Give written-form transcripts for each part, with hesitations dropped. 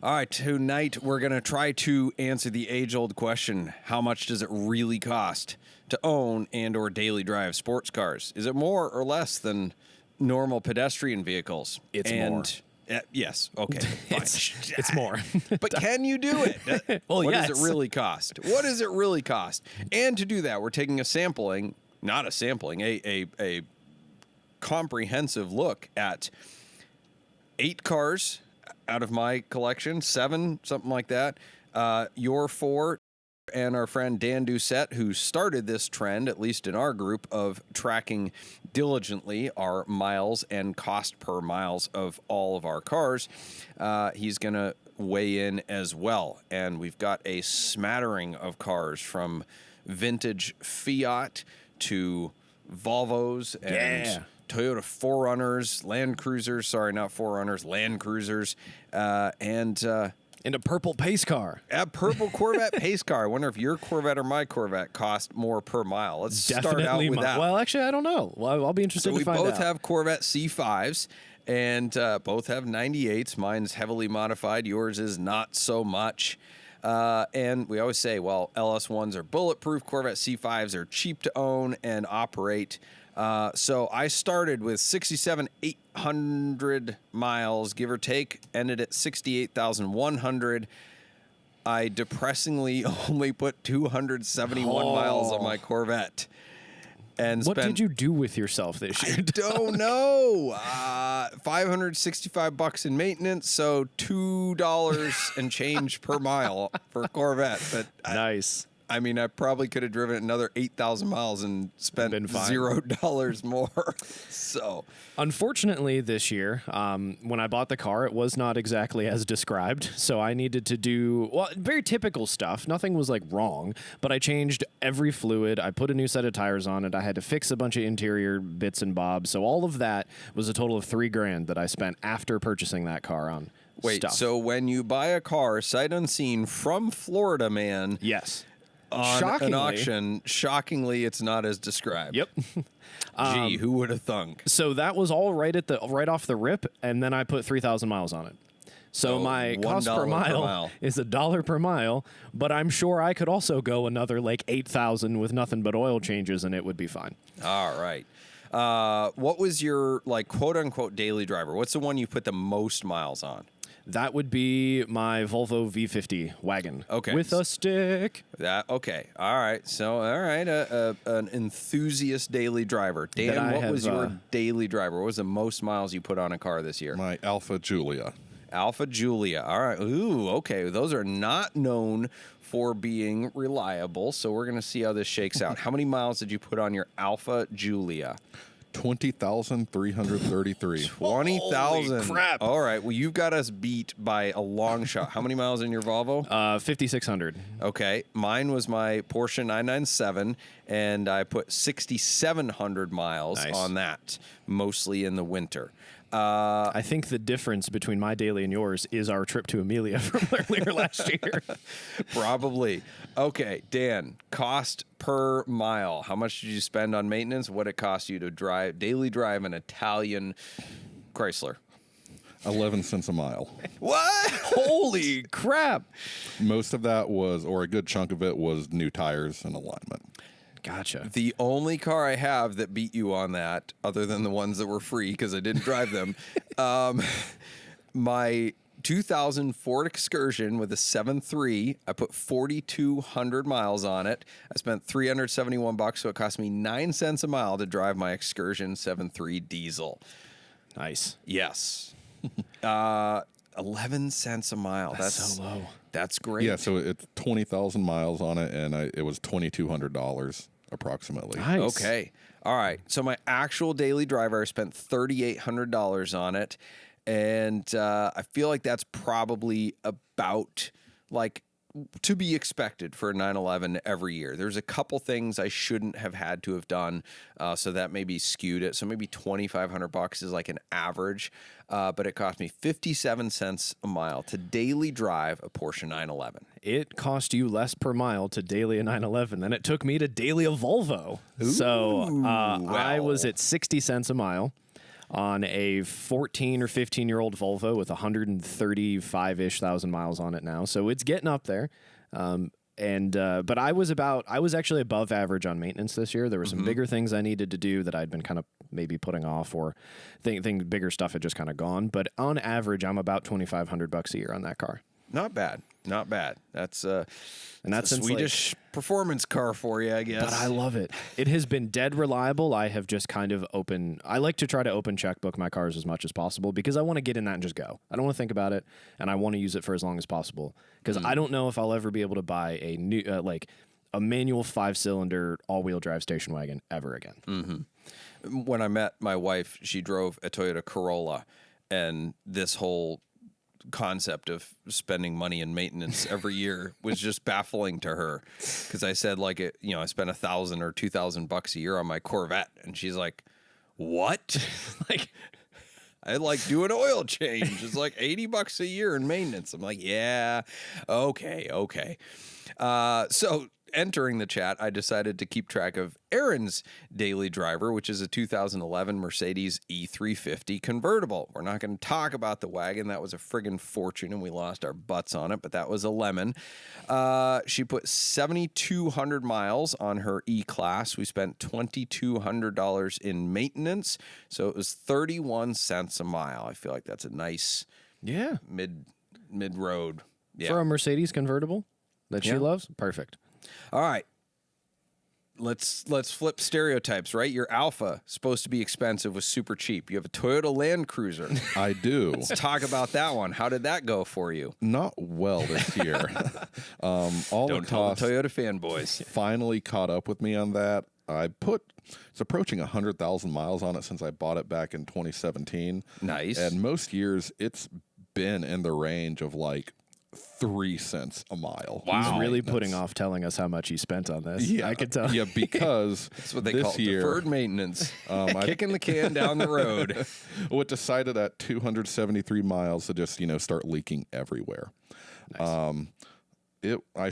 All right, tonight we're going to try to answer the age-old question, how much does it really cost to own and or daily drive sports cars? Is it more or less than normal pedestrian vehicles? It's more. Yes, okay, fine. It's more. But can you do it? Well, what yes. does it really cost? What does it really cost? And to do that, we're taking a comprehensive look at 8 cars out of my collection, 7, something like that. Your 4, and our friend Dan Doucette, who started this trend, at least in our group, of tracking diligently our miles and cost per miles of all of our cars. He's going to weigh in as well. And we've got a smattering of cars from vintage Fiat to Volvos and Toyota 4Runners, Land Cruisers, Land Cruisers, and a purple pace car. A purple Corvette pace car. I wonder if your Corvette or my Corvette cost more per mile. Let's start out with that. Well, actually, I don't know. Well, I'll be interested to find out. We both have Corvette C5s, and both have 98s. Mine's heavily modified. Yours is not so much. And we always say, well, LS1s are bulletproof. Corvette C5s are cheap to own and operate. So I started with 67,800 miles, give or take, ended at 68,100. I depressingly only put 271 miles on my Corvette. And what did you do with yourself this year? I don't know. $565 in maintenance, so $2 and change per mile for Corvette. But nice. I mean, I probably could have driven another 8,000 miles and spent $0 more. So, unfortunately, this year, when I bought the car, it was not exactly as described. So I needed to do very typical stuff. Nothing was like wrong, but I changed every fluid. I put a new set of tires on it. I had to fix a bunch of interior bits and bobs. So all of that was a total of $3,000 that I spent after purchasing that car on. Wait, so when you buy a car sight unseen from Florida, man, yes. On an auction, shockingly, it's not as described. Yep. Gee, who would have thunk? So that was all right off the rip, and then I put 3,000 miles on it. So my cost per mile is $1 per mile, but I'm sure I could also go another like 8,000 with nothing but oil changes, and it would be fine. All right. What was your like quote unquote daily driver? What's the one you put the most miles on? That would be my Volvo V50 wagon. Okay. With a stick. Okay. All right. So, all right. An enthusiast daily driver. Dan, what was your daily driver? What was the most miles you put on a car this year? My Alfa Giulia. Alfa Giulia. All right. Ooh, okay. Those are not known for being reliable, so we're going to see how this shakes out. How many miles did you put on your Alfa Giulia? 20,333. 20,000. Holy crap. All right. Well, you've got us beat by a long shot. How many miles in your Volvo? 5,600. Okay. Mine was my Porsche 997, and I put 6,700 miles on that, mostly in the winter. I think the difference between my daily and yours is our trip to Amelia from earlier last year. Probably. Okay, Dan, cost per mile. How much did you spend on maintenance? What it cost you to daily drive an Italian Chrysler? 11 cents a mile. What? Holy crap. Most of that was, or a good chunk of it was new tires and alignment. Gotcha. The only car I have that beat you on that, other than the ones that were free because I didn't drive them, my 2000 Ford Excursion with a 7.3, I put 4,200 miles on it. I spent $371, so it cost me 9 cents a mile to drive my Excursion 7.3 diesel. Nice. Yes. 11 cents a mile. That's so low. That's great. Yeah, so it's 20,000 miles on it, and it was $2,200 approximately. Nice. Okay. All right. So my actual daily driver, I spent $3,800 on it, and I feel like that's probably about like to be expected for a 911 every year. There's a couple things I shouldn't have had to have done, so that maybe skewed it. So maybe $2,500 is like an average, but it cost me 57 cents a mile to daily drive a Porsche 911. It cost you less per mile to daily a 911 than it took me to daily a Volvo. Ooh, so wow. I was at 60 cents a mile. on a 14 or 15-year-old Volvo with 135-ish thousand miles on it now. So it's getting up there. But I was actually above average on maintenance this year. There were some bigger things I needed to do that I'd been kind of maybe putting off, or bigger stuff had just kind of gone. But on average, I'm about $2,500 a year on that car. Not bad. Not bad. That's a since, Swedish performance car for you, I guess. But I love it. It has been dead reliable. I have just kind of I like to try to open checkbook my cars as much as possible because I want to get in that and just go. I don't want to think about it, and I want to use it for as long as possible because I don't know if I'll ever be able to buy a new a manual 5-cylinder all-wheel drive station wagon ever again. When I met my wife, she drove a Toyota Corolla, and this whole concept of spending money in maintenance every year was just baffling to her, because I said I spent $1,000 or $2,000 a year on my Corvette, and she's like, "What?" I do an oil change. It's like $80 a year in maintenance. I'm like, yeah, okay. So entering the chat, I decided to keep track of Aaron's daily driver, which is a 2011 Mercedes E350 convertible. We're not going to talk about the wagon. That was a friggin' fortune, and we lost our butts on it, but that was a lemon. She put 7,200 miles on her E-Class. We spent $2,200 in maintenance, so it was 31 cents a mile. I feel like that's a nice mid-road. Yeah. For a Mercedes convertible that she loves? Perfect. All right. Let's flip stereotypes, right? Your Alpha, supposed to be expensive, was super cheap. You have a Toyota Land Cruiser. I do. Let's talk about that one. How did that go for you? Not well this year. All Don't the tell costs the Toyota fanboys. finally caught up with me on that. It's approaching 100,000 miles on it since I bought it back in 2017. Nice. And most years it's been in the range of 3 cents a mile. Wow. He's really putting off telling us how much he spent on this. Yeah, I can tell. Yeah, because that's what they this call year, deferred maintenance. Kicking the can down the road. What decided at 273 miles to just start leaking everywhere. Nice. I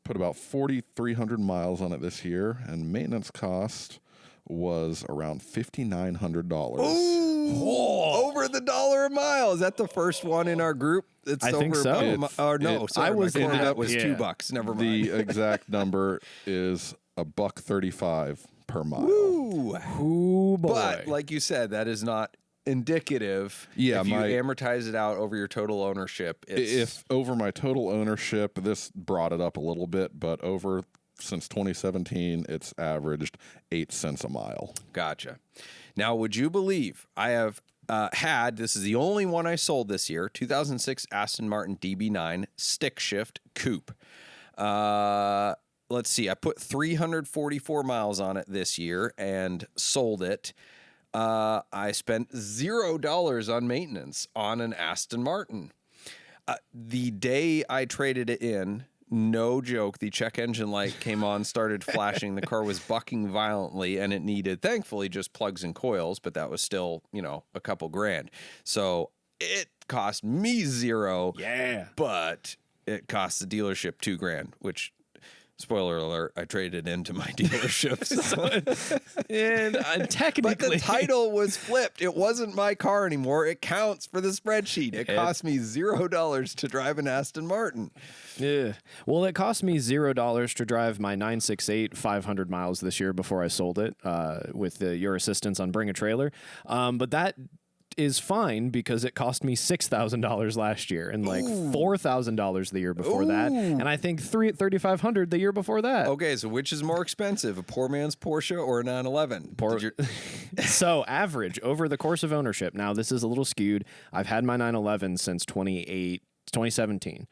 put about 4,300 miles on it this year, and maintenance cost was around $5,900. Ooh, over the $1 a mile. Is that the first one in our group? I think so. That was $2. Never mind. The exact number is $1.35 per mile. Ooh, boy. But like you said, that is not indicative. Yeah, if you amortize it out over your total ownership, if over my total ownership, this brought it up a little bit, but since 2017, it's averaged 8 cents a mile. Gotcha. Now, would you believe I have this is the only one I sold this year, 2006 Aston Martin DB9 stick shift coupe. Let's see, I put 344 miles on it this year and sold it. I spent $0 on maintenance on an Aston Martin. The day I traded it in, no joke, the check engine light came on, started flashing. The car was bucking violently, and it needed, thankfully, just plugs and coils, but that was still, a couple grand. So it cost me $0. Yeah. But it cost the dealership $2,000, which, spoiler alert, I traded into my dealership. And technically, but the title was flipped. It wasn't my car anymore. It counts for the spreadsheet. It cost me $0 to drive an Aston Martin. Yeah. Well, it cost me $0 to drive my 968 500 miles this year before I sold it with your assistance on Bring a Trailer. But that is fine because it cost me $6,000 last year and $4,000 the year before that, and I think $3,500 the year before that. Okay, so which is more expensive, a poor man's Porsche or a 911? So average over the course of ownership. Now this is a little skewed. I've had my 911 since 2017.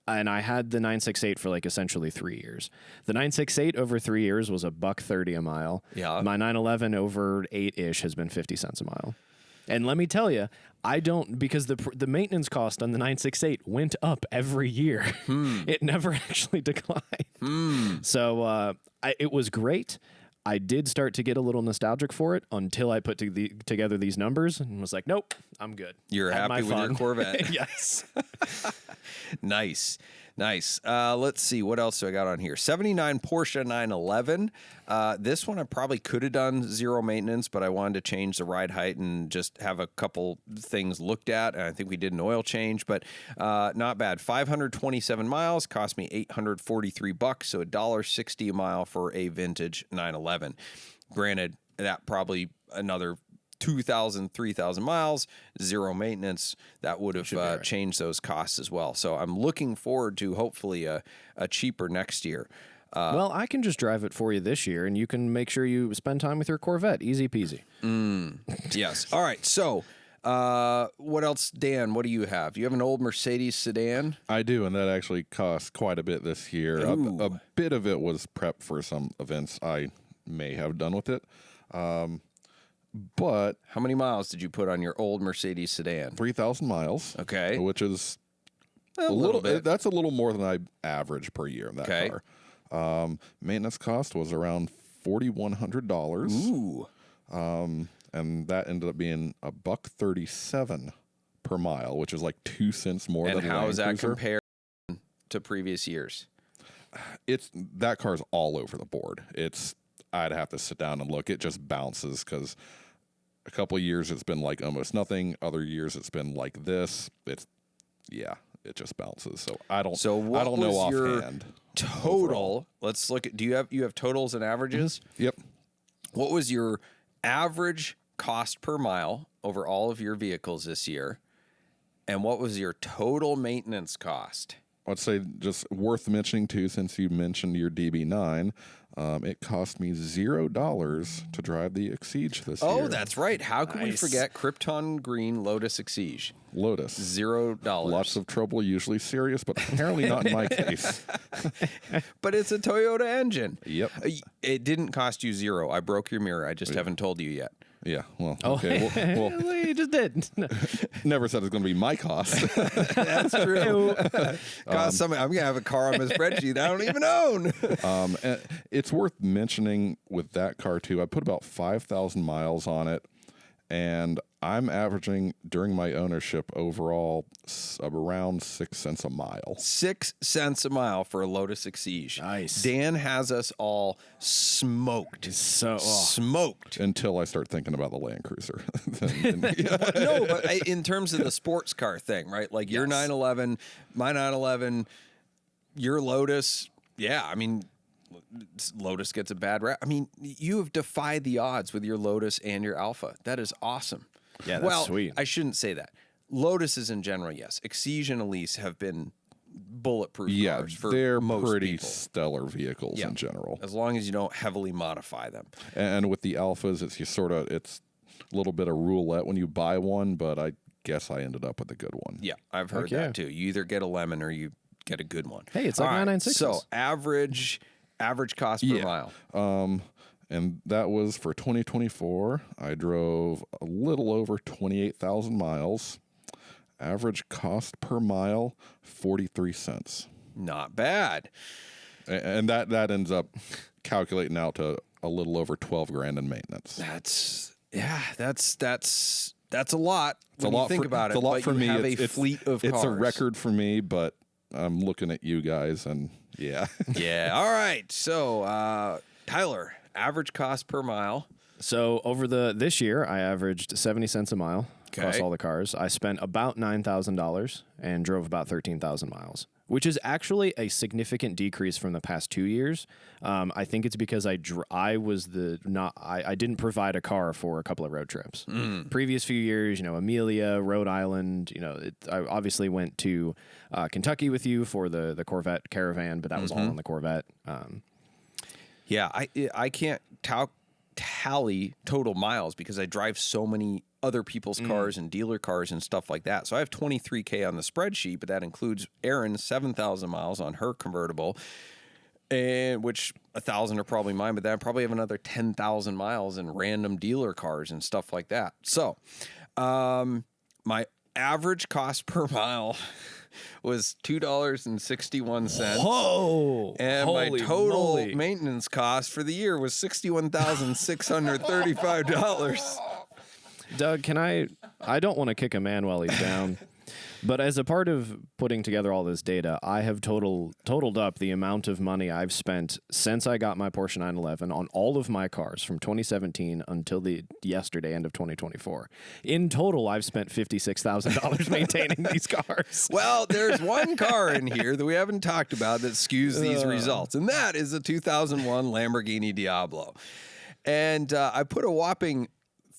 And I had the 968 for essentially 3 years. The 968 over 3 years was $1.30 a mile. Yeah. My 911 over 8-ish has been 50 cents a mile. And let me tell you, I don't, because the maintenance cost on the 968 went up every year. It never actually declined. So it was great. I did start to get a little nostalgic for it until I put together these numbers and was like, nope, I'm good. You're happy with your Corvette. Yes. Nice. Let's see. What else do I got on here? 79 Porsche 911. This one I probably could have done zero maintenance, but I wanted to change the ride height and just have a couple things looked at. And I think we did an oil change, but not bad. 527 miles, cost me $843, so $1.60 a mile for a vintage 911. Granted, that probably another 2,000, 3,000 miles, zero maintenance. That would have changed those costs as well. So I'm looking forward to hopefully a cheaper next year. Well, I can just drive it for you this year, and you can make sure you spend time with your Corvette. Easy peasy. Yes. All right. So what else, Dan? What do you have? You have an old Mercedes sedan? I do, and that actually cost quite a bit this year. A bit of it was prep for some events I may have done with it. But how many miles did you put on your old Mercedes sedan? 3,000 miles. Okay. Which is a little bit. That's a little more than I average per year in that car. Maintenance cost was around $4,100. Ooh. And that ended up being $1.37 per mile, which is like 2 cents more than how is that Land Cruiser. compared to previous years? That car's all over the board. I'd have to sit down and look. It just bounces because a couple of years it's been like almost nothing. Other years it's been like this. It just bounces. So I don't know offhand. Total. Overall. Let's look at. Do you have totals and averages? Yep. What was your average cost per mile over all of your vehicles this year, and what was your total maintenance cost? I'd say just worth mentioning too, since you mentioned your DB9, it cost me $0 to drive the Exige this year. Oh, that's right. How could we forget Krypton Green Lotus Exige? Lotus. $0. Lots of trouble, usually serious, but apparently not in my case. But it's a Toyota engine. Yep. It didn't cost you $0. I broke your mirror. I just haven't told you yet. Yeah, well, okay. Well, you just did. Never said it's going to be my cost. That's true. I'm going to have a car on my spreadsheet I don't even own. And it's worth mentioning with that car, too. I put about 5,000 miles on it, and I'm averaging during my ownership overall around 6 cents a mile. 6 cents a mile for a Lotus Exige. Nice. Dan has us all smoked. Smoked. Until I start thinking about the Land Cruiser. No, but in terms of the sports car thing, right? Like your 911, my 911, your Lotus. Yeah, I mean, Lotus gets a bad rap. I mean, you have defied the odds with your Lotus and your Alpha. That is awesome. Yeah, that's sweet. I shouldn't say that. Lotuses in general, yes. Exige and Elise have been bulletproof cars for they're most pretty people. stellar vehicles in general. As long as you don't heavily modify them. And with the Alphas, it's a little bit of roulette when you buy one, but I guess I ended up with a good one. Yeah, I've heard that too. You either get a lemon or you get a good one. Hey, it's like 996s. So average cost per mile. And that was for 2024. I drove a little over 28,000 miles. Average cost per mile, 43 cents. Not bad. And that ends up calculating out to a little over 12 grand in maintenance. That's a lot. It's a lot. Think about it. It's a lot for me. Have a fleet of cars. It's a record for me, but I'm looking at you guys, and yeah. Yeah. All right. So, Tyler, average cost per mile. So over this year, I averaged 70 cents a mile across all the cars. I spent about $9,000 and drove about 13,000 miles, which is actually a significant decrease from the past 2 years. I think it's because I didn't provide a car for a couple of road trips. Previous few years, Amelia, Rhode Island, I obviously went to Kentucky with you for the Corvette Caravan, but that was all on the Corvette. Yeah, I can't tally total miles because I drive so many other people's cars and dealer cars and stuff like that. So I have 23K on the spreadsheet, but that includes Erin's 7,000 miles on her convertible, and which 1,000 are probably mine, but then I probably have another 10,000 miles in random dealer cars and stuff like that. So my average cost per mile was $2.61. Whoa! And my total maintenance cost for the year was $61,635. Doug, I don't want to kick a man while he's down, But as a part of putting together all this data, I have totaled up the amount of money I've spent since I got my Porsche 911 on all of my cars from 2017 until the yesterday, end of 2024. In total, I've spent $56,000 maintaining these cars. Well, there's one car in here that we haven't talked about that skews these results, and that is a 2001 Lamborghini Diablo. And I put a whopping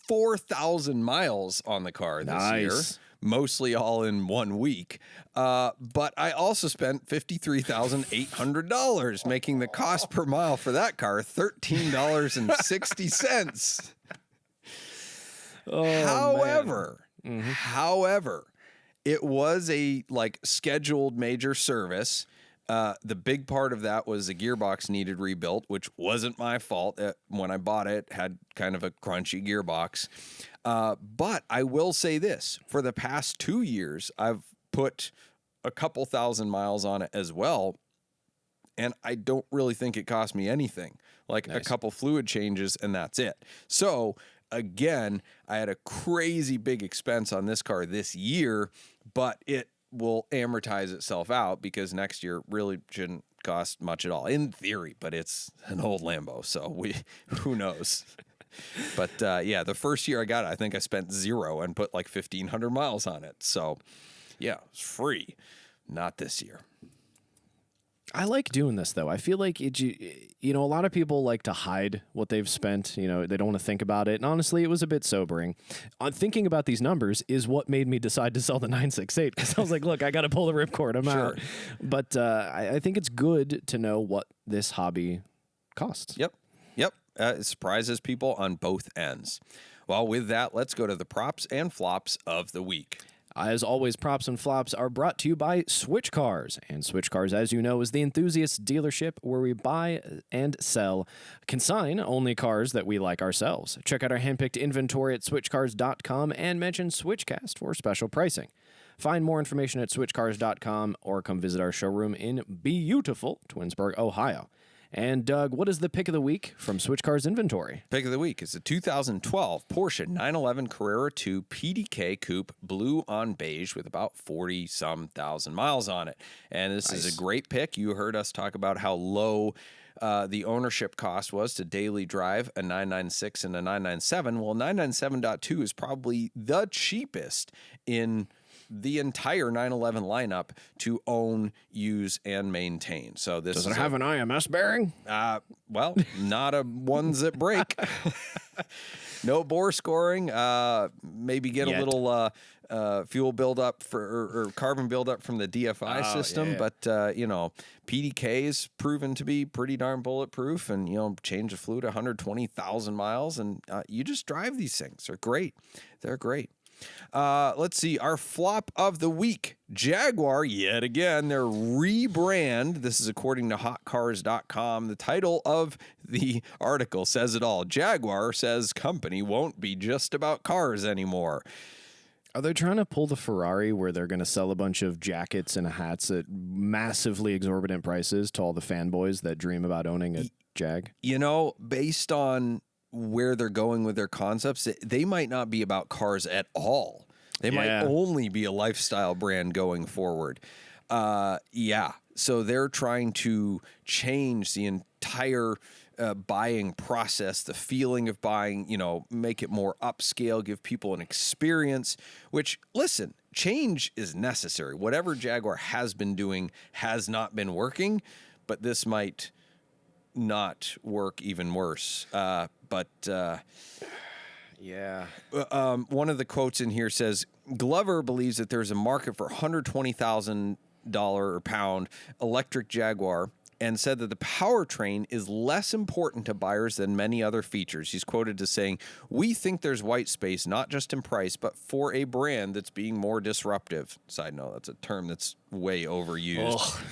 4,000 miles on the car this year. Mostly all in 1 week. But I also spent $53,800, making the cost per mile for that car $13.60. However, it was a scheduled major service. The big part of that was the gearbox needed rebuilt, which wasn't my fault. When I bought it, had kind of a crunchy gearbox. But I will say this, for the past 2 years, I've put a couple thousand miles on it as well. And I don't really think it cost me anything, like a couple fluid changes, and that's it. So again, I had a crazy big expense on this car this year, but it will amortize itself out because next year really shouldn't cost much at all in theory, but it's an old Lambo. So who knows? But yeah, the first year I got it, I think I spent $0 and put like 1,500 miles on it. So yeah, it's free. Not this year. I like doing this, though. I feel like, a lot of people like to hide what they've spent. They don't want to think about it. And honestly, it was a bit sobering. Thinking about these numbers is what made me decide to sell the 968, because I was like, look, I got to pull the ripcord. I'm out. But I think it's good to know what this hobby costs. Yep. It surprises people on both ends. Well, with that, let's go to the props and flops of the week. As always, props and flops are brought to you by SwitchCars. And SwitchCars, as you know, is the enthusiast dealership where we buy and sell consign-only cars that we like ourselves. Check out our handpicked inventory at switchcars.com and mention SwitchCast for special pricing. Find more information at switchcars.com or come visit our showroom in beautiful Twinsburg, Ohio. And Doug, what is the pick of the week from SwitchCars inventory? Pick of the week is a 2012 Porsche 911 Carrera 2 PDK Coupe, blue on beige, with about 40-some thousand miles on it. And this is a great pick. You heard us talk about how low the ownership cost was to daily drive a 996 and a 997. Well, 997.2 is probably the cheapest in the entire 911 lineup to own, use, and maintain. So this does it have an IMS bearing? Well, not a ones that break. No bore scoring. Maybe get a little fuel buildup or carbon buildup from the DFI system. Yeah. But PDK is proven to be pretty darn bulletproof, and change the fluid 120,000 miles, and you just drive these things. They're great. They're great. Let's see. Our flop of the week. Jaguar, yet again, their rebrand. This is according to hotcars.com. The title of the article says it all. Jaguar says company won't be just about cars anymore. Are they trying to pull the Ferrari where they're going to sell a bunch of jackets and hats at massively exorbitant prices to all the fanboys that dream about owning a Jag? Based on where they're going with their concepts, they might not be about cars at all. They might only be a lifestyle brand going forward. So they're trying to change the entire buying process, the feeling of buying, make it more upscale, give people an experience, which, listen, change is necessary. Whatever Jaguar has been doing has not been working, but this might not work even worse. One of the quotes in here says, Glover believes that there's a market for $120,000 or pound electric Jaguar, and said that the powertrain is less important to buyers than many other features. He's quoted as saying, "We think there's white space, not just in price, but for a brand that's being more disruptive." Side note, that's a term that's way overused. Ugh.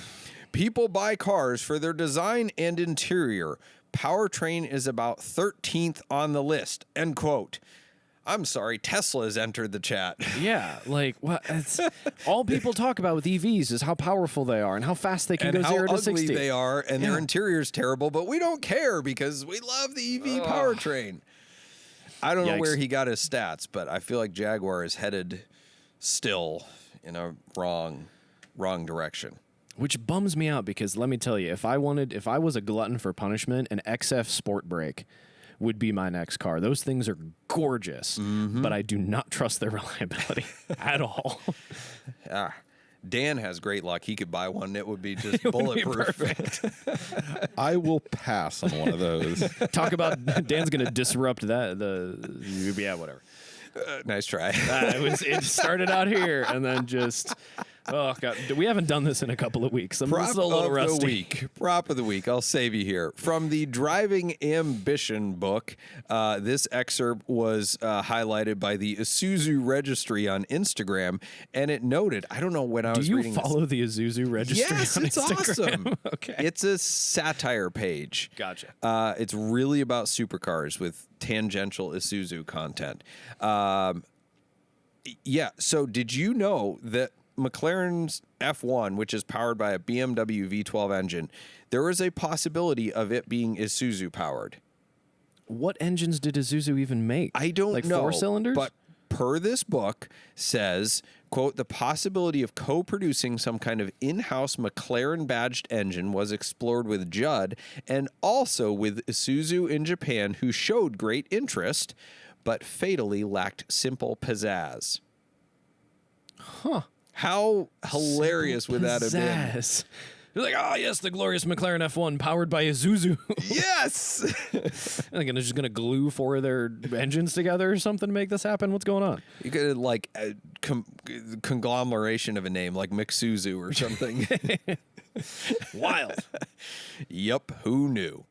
People buy cars for their design and interior. Powertrain is about 13th on the list, end quote. I'm sorry, Tesla has entered the chat. Yeah, what? All people talk about with EVs is how powerful they are and how fast they can go 0 to 60. And how ugly they are, and their interior is terrible, but we don't care because we love the EV powertrain. I don't know where he got his stats, but I feel like Jaguar is headed still in a wrong direction. Which bums me out because let me tell you, if I was a glutton for punishment, an XF Sport Brake would be my next car. Those things are gorgeous, but I do not trust their reliability at all. Dan has great luck. He could buy one that would be just It would be bulletproof. perfect. I will pass on one of those. Talk about Dan's going to disrupt that. Yeah, whatever. Nice try. It started out here and then just, oh God, we haven't done this in a couple of weeks. I'm Prop still a little of rusty. the week. Prop of the week. I'll save you here. From the Driving Ambition book, this excerpt was highlighted by the Isuzu Registry on Instagram, and it noted, I don't know when I was reading Do you follow the Isuzu Registry Yes, on it's Instagram? awesome. Okay. It's a satire page. Gotcha. It's really about supercars with tangential Isuzu content. Yeah. So did you know that McLaren's F1, which is powered by a BMW V12 engine, there is a possibility of it being Isuzu powered? What engines did Isuzu even make? I don't know. Like 4 cylinders? But per this book says, quote, the possibility of co-producing some kind of in-house McLaren badged engine was explored with Judd and also with Isuzu in Japan, who showed great interest, but fatally lacked simple pizzazz. Huh. How hilarious would that have been? Pizzazz. They're like, oh, yes, the glorious McLaren F1 powered by Isuzu. Yes! Are they just going to glue 4 of their engines together or something to make this happen? What's going on? You could like a conglomeration of a name like McSuzu or something. Wild. Yep, who knew?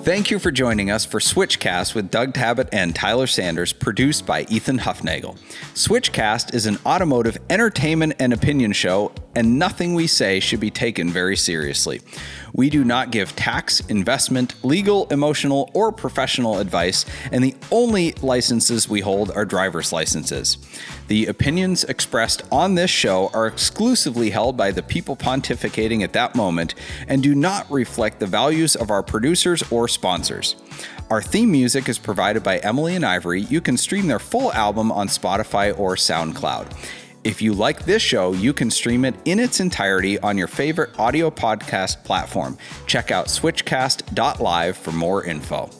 Thank you for joining us for SwitchCast with Doug Tabbutt and Tyler Sanders, produced by Ethan Huffnagel. SwitchCast is an automotive entertainment and opinion show, and nothing we say should be taken very seriously. We do not give tax, investment, legal, emotional, or professional advice, and the only licenses we hold are driver's licenses. The opinions expressed on this show are exclusively held by the people pontificating at that moment and do not reflect the values of our producers or sponsors. Our theme music is provided by Emily and Ivory. You can stream their full album on Spotify or SoundCloud. If you like this show, you can stream it in its entirety on your favorite audio podcast platform. Check out switchcast.live for more info.